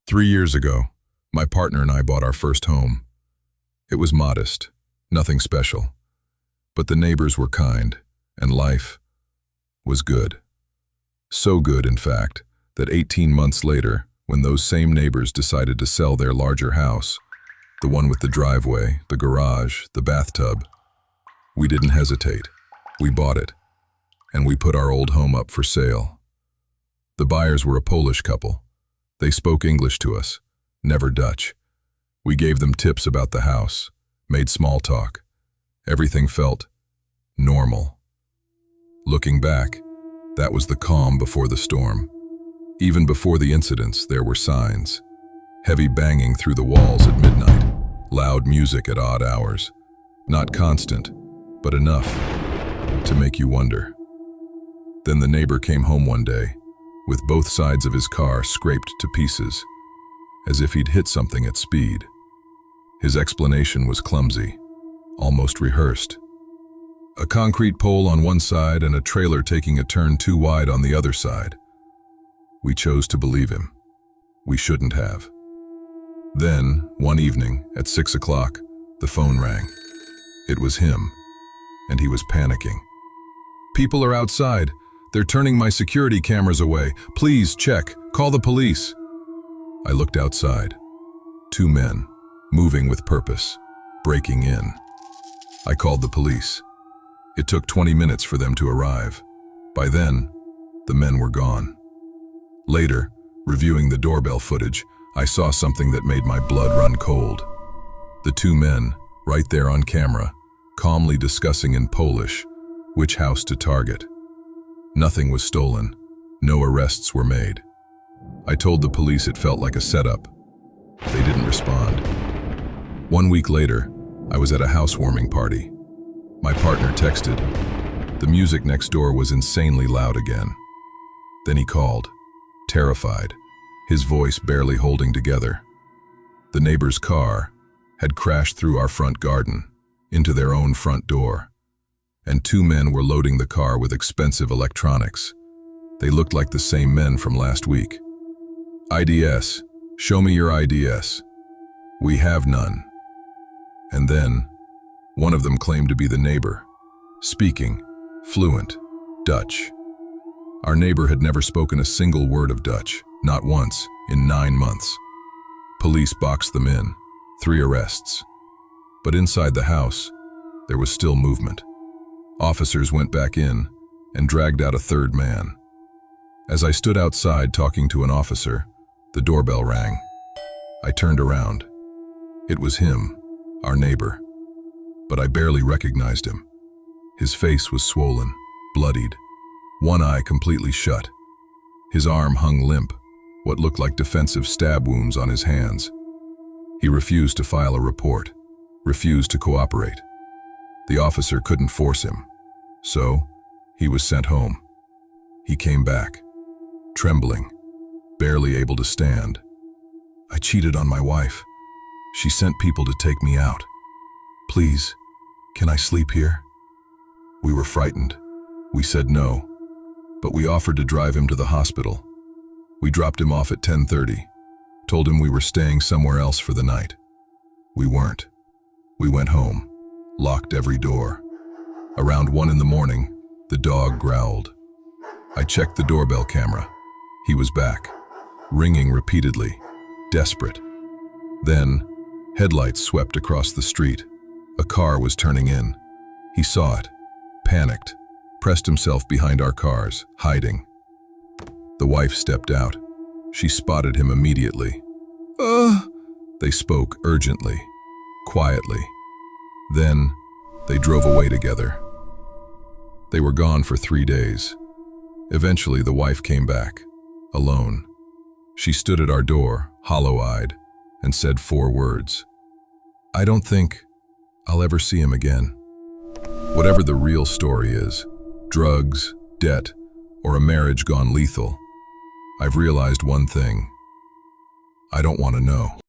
3 years ago, my partner and I bought our first home. It was modest, nothing special, but the neighbors were kind, and life was good. So good, in fact, that 18 months later, when those same neighbors decided to sell their larger house, the one with the driveway, the garage, the bathtub, we didn't hesitate. We bought it, and we put our old home up for sale. The buyers were a Polish couple. They spoke English to us, never Dutch. We gave them tips about the house, made small talk. Everything felt normal. Looking back, that was the calm before the storm. Even before the incidents, there were signs. Heavy banging through the walls at midnight, loud music at odd hours. Not constant, but enough to make you wonder. Then the neighbor came home one day, with both sides of his car scraped to pieces, as if he'd hit something at speed. His explanation was clumsy, almost rehearsed. A concrete pole on one side and a trailer taking a turn too wide on the other side. We chose to believe him. We shouldn't have. Then, one evening, at 6 o'clock, the phone rang. It was him, and he was panicking. "People are outside. They're turning my security cameras away. Please check. Call the police." I looked outside. 2 men, moving with purpose, breaking in. I called the police. It took 20 minutes for them to arrive. By then, the men were gone. Later, reviewing the doorbell footage, I saw something that made my blood run cold. The 2 men, right there on camera, calmly discussing in Polish which house to target. Nothing was stolen. No arrests were made. I told the police it felt like a setup. They didn't respond. 1 week later, I was at a housewarming party. My partner texted. The music next door was insanely loud again. Then he called, terrified, his voice barely holding together. The neighbor's car had crashed through our front garden, into their own front door, and 2 men were loading the car with expensive electronics. They looked like the same men from last week. "IDS, show me your IDS." "We have none." And then, one of them claimed to be the neighbor, speaking fluent Dutch. Our neighbor had never spoken a single word of Dutch, not once, in 9 months. Police boxed them in, 3 arrests. But inside the house, there was still movement. Officers went back in and dragged out a 3rd man. As I stood outside talking to an officer, the doorbell rang. I turned around. It was him, our neighbor. But I barely recognized him. His face was swollen, bloodied, one eye completely shut. His arm hung limp, what looked like defensive stab wounds on his hands. He refused to file a report, refused to cooperate. The officer couldn't force him, so he was sent home. He came back, trembling, barely able to stand. "I cheated on my wife. She sent people to take me out. Please, can I sleep here?" We were frightened. We said no, but we offered to drive him to the hospital. We dropped him off at 10:30, told him we were staying somewhere else for the night. We weren't. We went home, locked every door. Around 1 in the morning, the dog growled. I checked the doorbell camera. He was back, ringing repeatedly, desperate. Then, headlights swept across the street. A car was turning in. He saw it, panicked, pressed himself behind our cars, hiding. The wife stepped out. She spotted him immediately. They spoke urgently, quietly. Then, they drove away together. They were gone for 3 days. Eventually, the wife came back, alone. She stood at our door, hollow-eyed, and said 4 words. "I don't think I'll ever see him again." Whatever the real story is, drugs, debt, or a marriage gone lethal, I've realized one thing. I don't want to know.